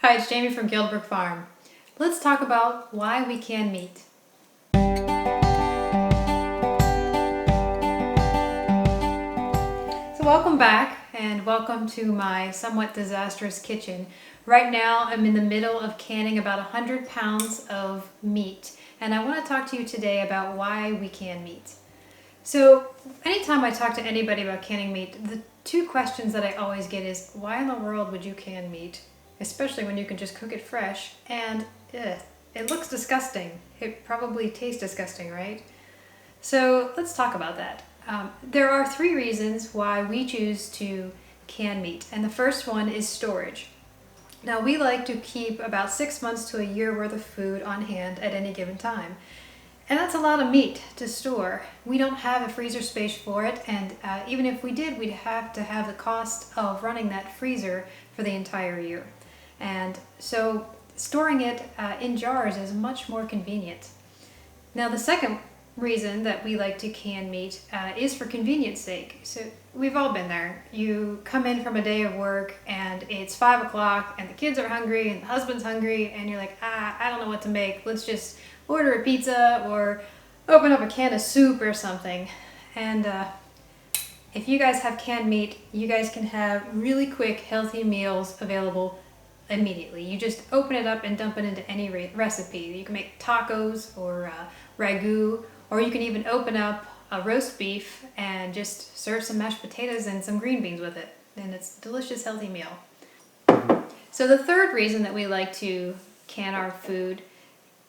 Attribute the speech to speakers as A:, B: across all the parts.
A: Hi, it's Jamie from Gilbrook Farm. Let's talk about why we can meat. So welcome back and welcome to my somewhat disastrous kitchen. Right now I'm in the middle of canning about 100 pounds of meat, and I want to talk to you today about why we can meat. So anytime I talk to anybody about canning meat, the two questions that I always get is, why in the world would you can meat? Especially when you can just cook it fresh, and it looks disgusting. It probably tastes disgusting, right? So let's talk about that. There are three reasons why we choose to can meat, and the first one is storage. Now we like to keep about 6 months to a year worth of food on hand at any given time. And that's a lot of meat to store. We don't have a freezer space for it, and even if we did, we'd have to have the cost of running that freezer for the entire year. And so storing it in jars is much more convenient. Now the second reason that we like to can meat is for convenience sake. So we've all been there. You come in from a day of work and it's 5 o'clock and the kids are hungry and the husband's hungry and you're like, I don't know what to make. Let's just order a pizza or open up a can of soup or something. And if you guys have canned meat, you guys can have really quick, healthy meals available immediately. You just open it up and dump it into any recipe. You can make tacos or ragu, or you can even open up a roast beef and just serve some mashed potatoes and some green beans with it. And it's a delicious, healthy meal. So the third reason that we like to can our food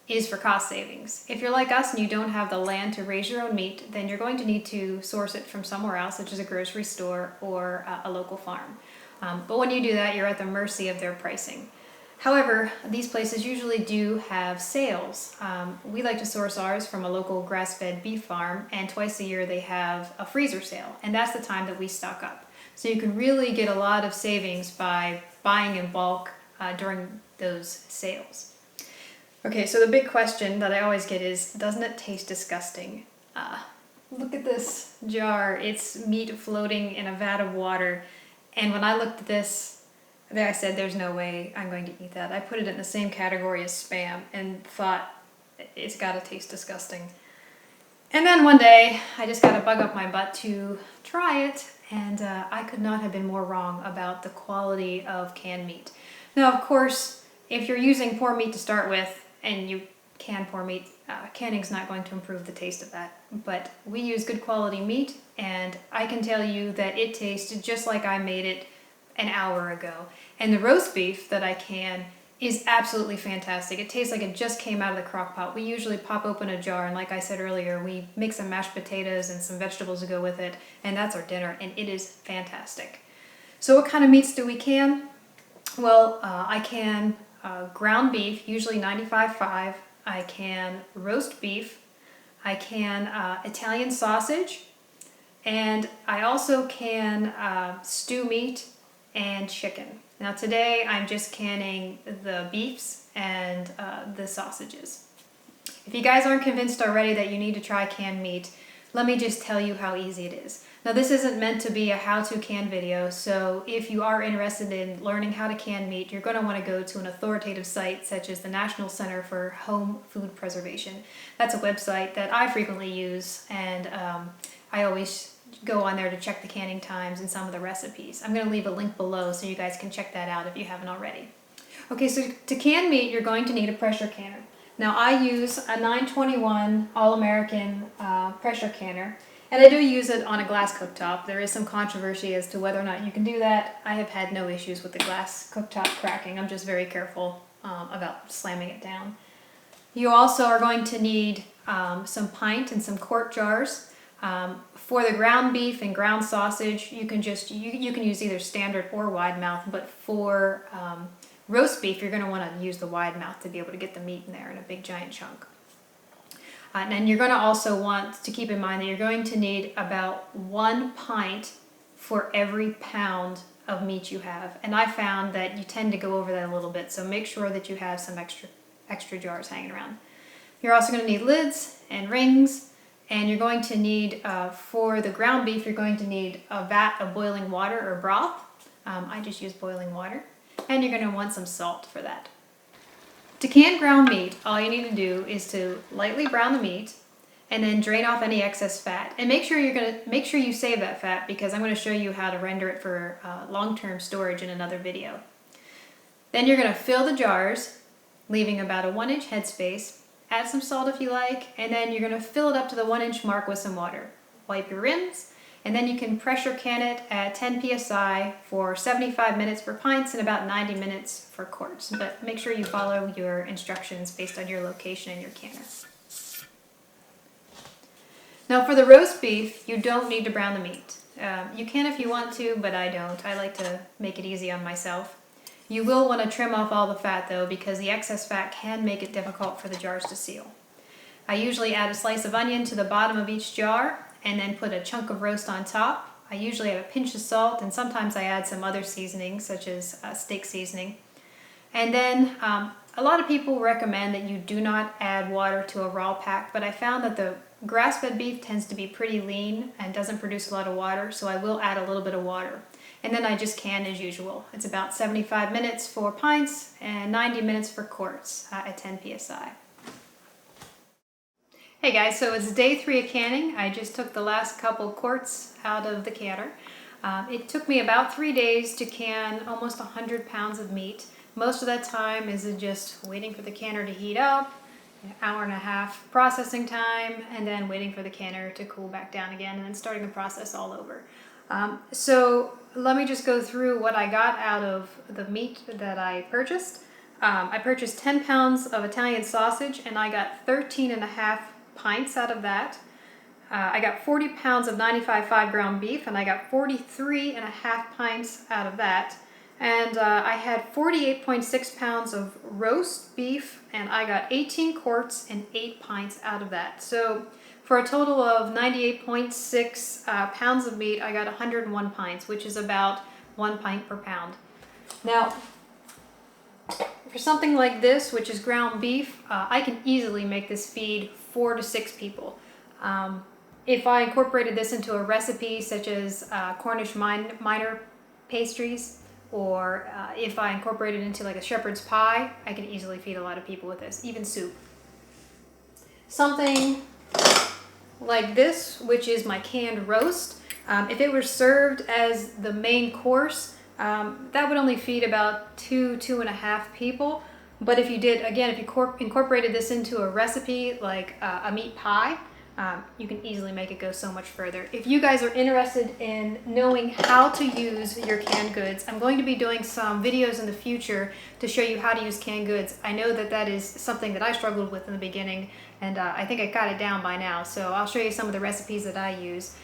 A: is for cost savings. If you're like us and you don't have the land to raise your own meat, then you're going to need to source it from somewhere else, such as a grocery store or a local farm. But when you do that, you're at the mercy of their pricing. However, these places usually do have sales. We like to source ours from a local grass-fed beef farm, and twice a year they have a freezer sale, and that's the time that we stock up. So you can really get a lot of savings by buying in bulk during those sales. Okay, so the big question that I always get is, doesn't it taste disgusting? Look at this jar. It's meat floating in a vat of water. And when I looked at this, I said, there's no way I'm going to eat that. I put it in the same category as Spam and thought, it's gotta taste disgusting. And then one day, I just got a bug up my butt to try it, and I could not have been more wrong about the quality of canned meat. Now, of course, if you're using poor meat to start with, and you can poor meat, canning's not going to improve the taste of that. But we use good quality meat, and I can tell you that it tasted just like I made it an hour ago. And the roast beef that I can is absolutely fantastic. It tastes like it just came out of the crock pot. We usually pop open a jar, and like I said earlier, we make some mashed potatoes and some vegetables to go with it, and that's our dinner, and it is fantastic. So what kind of meats do we can? Well, I can ground beef, usually 95.5. I can roast beef. I can Italian sausage. And I also can stew meat and chicken. Now today I'm just canning the beefs and the sausages. If you guys aren't convinced already that you need to try canned meat, let me just tell you how easy it is. Now this isn't meant to be a how-to can video, so if you are interested in learning how to can meat, you're going to want to go to an authoritative site such as the National Center for Home Food Preservation. That's a website that I frequently use, and I always go on there to check the canning times and some of the recipes. I'm going to leave a link below so you guys can check that out if you haven't already. Okay, so to can meat, you're going to need a pressure canner. Now I use a 921 All-American pressure canner, and I do use it on a glass cooktop. There is some controversy as to whether or not you can do that. I have had no issues with the glass cooktop cracking. I'm just very careful about slamming it down. You also are going to need some pint and some quart jars. For the ground beef and ground sausage, you can use either standard or wide mouth, but for roast beef, you're going to want to use the wide mouth to be able to get the meat in there in a big giant chunk. And you're going to also want to keep in mind that you're going to need about 1 pint for every pound of meat you have. And I found that you tend to go over that a little bit, so make sure that you have some extra jars hanging around. You're also going to need lids and rings, and you're going to need, for the ground beef, you're going to need a vat of boiling water or broth. I just use boiling water. and you're going to want some salt for that. To can ground meat, all you need to do is to lightly brown the meat and then drain off any excess fat. And make sure you save that fat, because I'm going to show you how to render it for long-term storage in another video. Then you're going to fill the jars, leaving about a 1-inch headspace. Add some salt if you like, and then you're going to fill it up to the 1-inch mark with some water. Wipe your rims, and then you can pressure can it at 10 psi for 75 minutes for pints and about 90 minutes for quarts. But make sure you follow your instructions based on your location and your canner. Now for the roast beef, you don't need to brown the meat. You can if you want to, but I don't. I like to make it easy on myself. You will want to trim off all the fat though, because the excess fat can make it difficult for the jars to seal. I usually add a slice of onion to the bottom of each jar and then put a chunk of roast on top. I usually add a pinch of salt, and sometimes I add some other seasonings such as steak seasoning. And then a lot of people recommend that you do not add water to a raw pack, but I found that the grass-fed beef tends to be pretty lean and doesn't produce a lot of water, so I will add a little bit of water. And then I just can as usual. It's about 75 minutes for pints and 90 minutes for quarts at 10 psi. Hey guys, so it's day 3 of canning. I just took the last couple quarts out of the canner. It took me about 3 days to can almost 100 pounds of meat. Most of that time is just waiting for the canner to heat up, an hour and a half processing time, and then waiting for the canner to cool back down again, and then starting the process all over. So let me just go through what I got out of the meat that I purchased. I purchased 10 pounds of Italian sausage, and I got 13.5 pints out of that. I got 40 pounds of 95.5 ground beef, and I got 43.5 pints out of that. And I had 48.6 pounds of roast beef, and I got 18 quarts and 8 pints out of that. So for a total of 98.6 pounds of meat, I got 101 pints, which is about 1 pint per pound. Now, for something like this, which is ground beef, I can easily make this feed 4 to 6 people. If I incorporated this into a recipe such as Cornish minor pastries, or if I incorporated it into like a shepherd's pie, I can easily feed a lot of people with this, even soup. Something like this, which is my canned roast, if it were served as the main course, that would only feed about 2.5 people. But if you did, again, if you incorporated this into a recipe like a meat pie, you can easily make it go so much further. If you guys are interested in knowing how to use your canned goods, I'm going to be doing some videos in the future to show you how to use canned goods. I know that that is something that I struggled with in the beginning, and I think I got it down by now, so I'll show you some of the recipes that I use.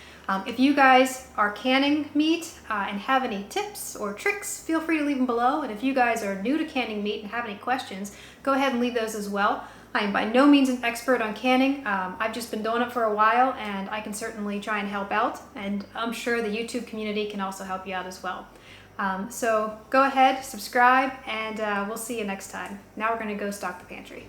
A: If you guys are canning meat and have any tips or tricks, feel free to leave them below. And if you guys are new to canning meat and have any questions, go ahead and leave those as well. I am by no means an expert on canning. I've just been doing it for a while, and I can certainly try and help out. And I'm sure the YouTube community can also help you out as well. So go ahead, subscribe, and we'll see you next time. Now we're going to go stock the pantry.